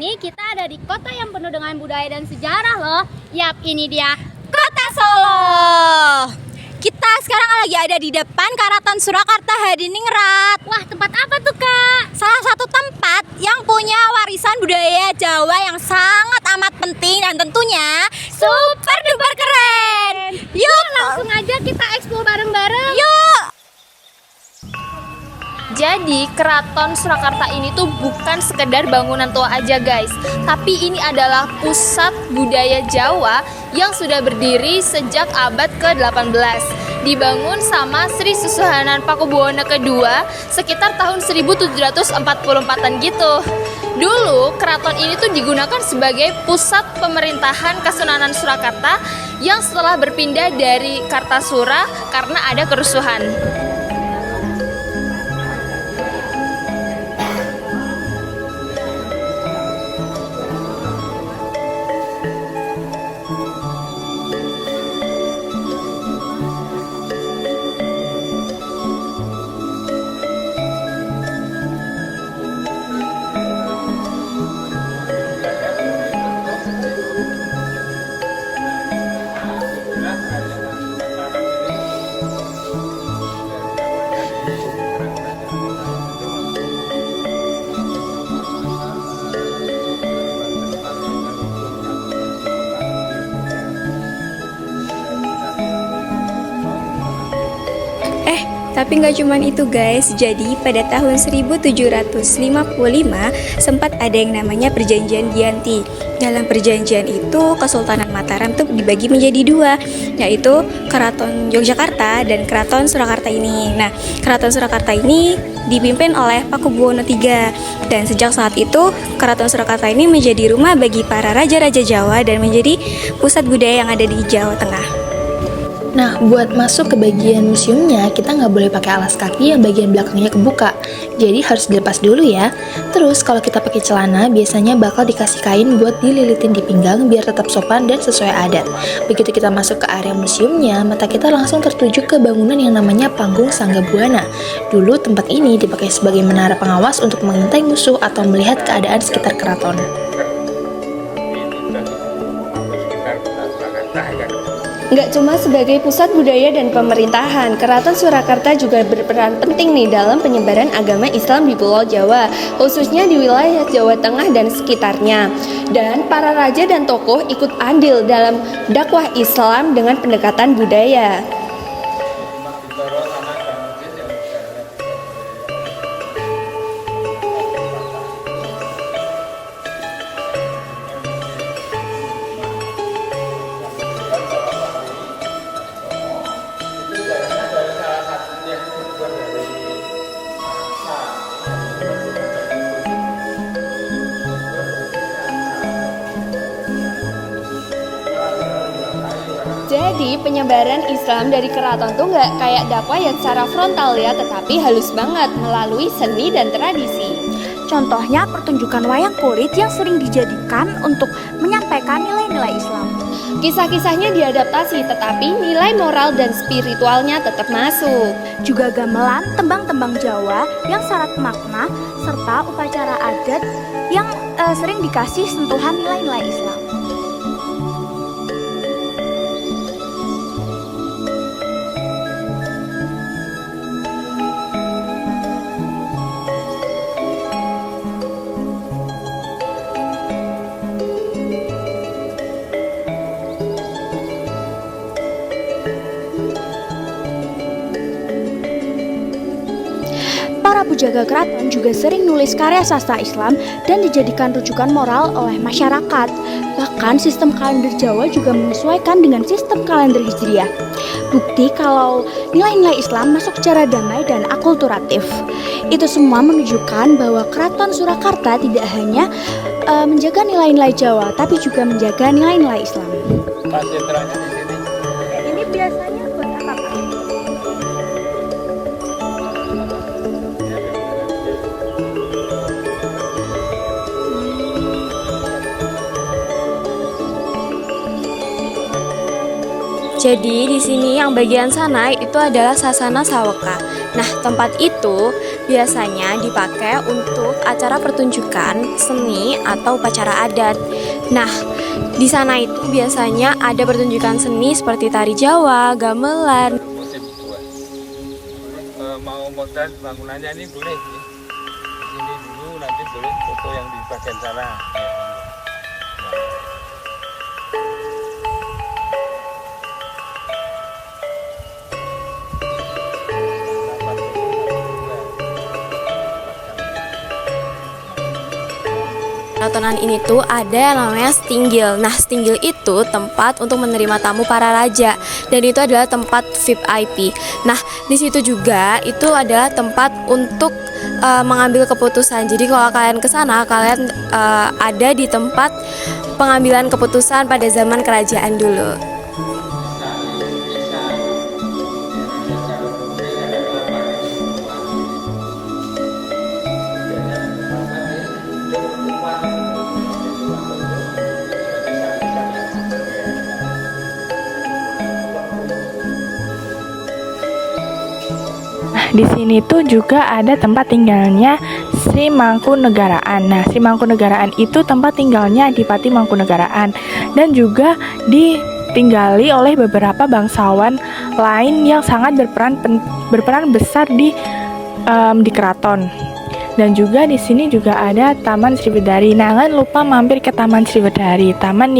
ini kita ada di kota yang penuh dengan budaya dan sejarah loh. Yap, ini dia Kota Solo. Kita sekarang lagi ada di depan Karaton Surakarta Hadiningrat. Wah, tempat apa tuh, Kak? Salah satu tempat yang punya warisan budaya Jawa yang sangat amat penting dan tentunya super duper keren. Yuk, Langsung aja kita eksplor bareng-bareng. yuk. Jadi Keraton Surakarta ini tuh bukan sekedar bangunan tua aja guys, tapi ini adalah pusat budaya Jawa yang sudah berdiri sejak abad ke-18. Dibangun sama Sri Susuhunan Pakubuwono II sekitar tahun 1744-an gitu. Dulu keraton ini tuh digunakan sebagai pusat pemerintahan Kesunanan Surakarta yang setelah berpindah dari Kartasura karena ada kerusuhan. Tapi nggak cuman itu guys, jadi pada tahun 1755 sempat ada yang namanya Perjanjian Giyanti. Dalam perjanjian itu Kesultanan Mataram tuh dibagi menjadi dua, yaitu Keraton Yogyakarta dan Keraton Surakarta ini. Nah, Keraton Surakarta ini dipimpin oleh Pakubuwono III, dan sejak saat itu Keraton Surakarta ini menjadi rumah bagi para raja-raja Jawa dan menjadi pusat budaya yang ada di Jawa Tengah. Nah, buat masuk ke bagian museumnya, kita nggak boleh pakai alas kaki yang bagian belakangnya kebuka. Jadi harus dilepas dulu ya. Terus kalau kita pakai celana, biasanya bakal dikasih kain buat dililitin di pinggang biar tetap sopan dan sesuai adat. Begitu kita masuk ke area museumnya, mata kita langsung tertuju ke bangunan yang namanya Panggung Sanggabuana. Dulu tempat ini dipakai sebagai menara pengawas untuk mengintai musuh atau melihat keadaan sekitar keraton. Nggak cuma sebagai pusat budaya dan pemerintahan, Keraton Surakarta juga berperan penting nih dalam penyebaran agama Islam di Pulau Jawa, khususnya di wilayah Jawa Tengah dan sekitarnya. Dan para raja dan tokoh ikut andil dalam dakwah Islam dengan pendekatan budaya. Jadi penyebaran Islam dari keraton tuh nggak kayak dakwah yang secara frontal ya, tetapi halus banget melalui seni dan tradisi. Contohnya pertunjukan wayang kulit yang sering dijadikan untuk menyampaikan nilai-nilai Islam. Kisah-kisahnya diadaptasi, tetapi nilai moral dan spiritualnya tetap masuk. Juga gamelan, tembang-tembang Jawa yang syarat makna, serta upacara adat yang sering dikasih sentuhan nilai-nilai Islam. Para pujaga keraton juga sering nulis karya sastra Islam dan dijadikan rujukan moral oleh masyarakat. Bahkan sistem kalender Jawa juga menyesuaikan dengan sistem kalender Hijriah. Bukti kalau nilai-nilai Islam masuk secara damai dan akulturatif. Itu semua menunjukkan bahwa Keraton Surakarta tidak hanya menjaga nilai-nilai Jawa, tapi juga menjaga nilai-nilai Islam. Ini biasanya buat apa, Pak? Jadi di sini yang bagian sana itu adalah Sasana Saweka. Nah, tempat itu biasanya dipakai untuk acara pertunjukan seni atau upacara adat. Nah, di sana itu biasanya ada pertunjukan seni seperti tari Jawa, gamelan. Musim tua. Mau modal bangunannya ini boleh. Ini dulu nanti boleh foto yang di bagian sana. Keratonan ini tuh ada yang namanya Stinggil. Nah, Stinggil itu tempat untuk menerima tamu para raja dan itu adalah tempat VIP. Nah, di situ juga itu adalah tempat untuk mengambil keputusan. Jadi kalau kalian ke sana, kalian ada di tempat pengambilan keputusan pada zaman kerajaan dulu. Di sini tuh juga ada tempat tinggalnya Sri Mangkunegaraan. Nah, Sri Mangkunegaraan itu tempat tinggalnya Adipati Mangkunegaraan dan juga ditinggali oleh beberapa bangsawan lain yang sangat berperan besar di keraton. Dan juga di sini juga ada Taman Sriwedari. Nah, jangan lupa mampir ke Taman Sriwedari, taman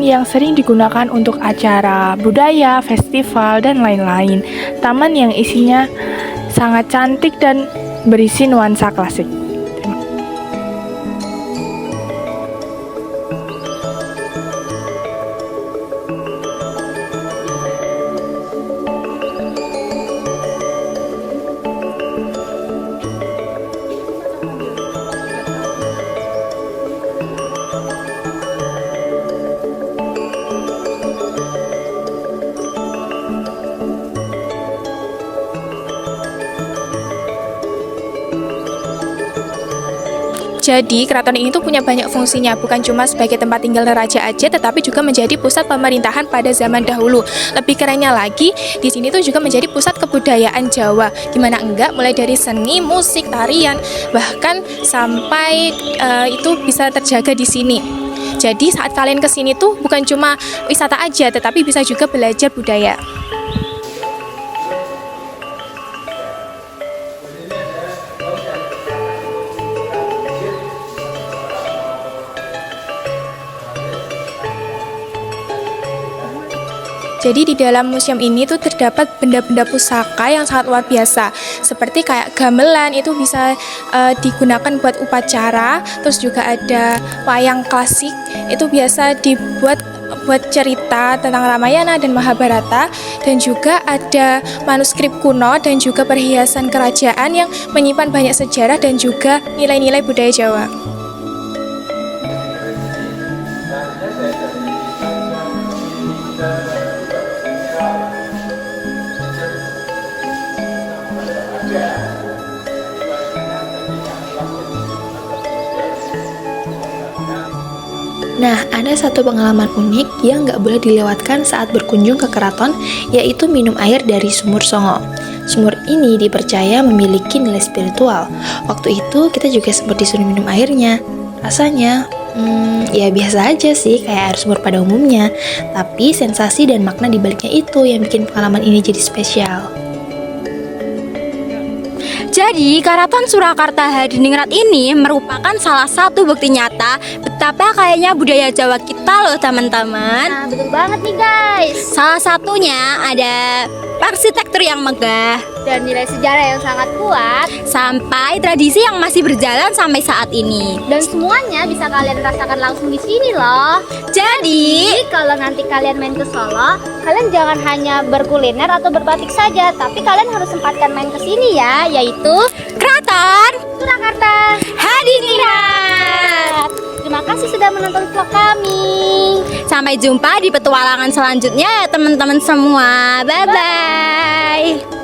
yang sering digunakan untuk acara budaya, festival, dan lain-lain. Taman yang isinya sangat cantik dan berisi nuansa klasik. Jadi, keraton ini tuh punya banyak fungsinya, bukan cuma sebagai tempat tinggal raja aja, tetapi juga menjadi pusat pemerintahan pada zaman dahulu. Lebih kerennya lagi, di sini tuh juga menjadi pusat kebudayaan Jawa. Gimana enggak, mulai dari seni, musik, tarian, bahkan sampai itu bisa terjaga di sini. Jadi, saat kalian ke sini tuh bukan cuma wisata aja, tetapi bisa juga belajar budaya. Jadi di dalam museum ini tuh terdapat benda-benda pusaka yang sangat luar biasa. Seperti kayak gamelan itu bisa digunakan buat upacara. Terus juga ada wayang klasik itu biasa dibuat buat cerita tentang Ramayana dan Mahabharata. Dan juga ada manuskrip kuno dan juga perhiasan kerajaan yang menyimpan banyak sejarah dan juga nilai-nilai budaya Jawa. Nah, ada satu pengalaman unik yang nggak boleh dilewatkan saat berkunjung ke keraton, yaitu minum air dari sumur Songo. Sumur ini dipercaya memiliki nilai spiritual. Waktu itu kita juga sempat disuruh minum airnya. Rasanya, ya biasa aja sih, kayak air sumur pada umumnya. Tapi sensasi dan makna di baliknya itu yang bikin pengalaman ini jadi spesial. Jadi, Keraton Surakarta Hadiningrat ini merupakan salah satu bukti nyata betapa kayanya budaya Jawa kita loh teman-teman. Nah, betul banget nih guys. Salah satunya ada arsitektur yang megah Dan nilai sejarah yang sangat kuat. sampai tradisi yang masih berjalan sampai saat ini. Dan semuanya bisa kalian rasakan langsung di sini loh. Jadi, Kalau nanti kalian main ke Solo, kalian jangan hanya berkuliner atau berbatik saja, tapi kalian harus sempatkan main ke sini ya, yaitu Keraton Surakarta Hadiningrat. Terima kasih sudah menonton vlog kami. Sampai jumpa di petualangan selanjutnya ya teman-teman semua. Bye-bye.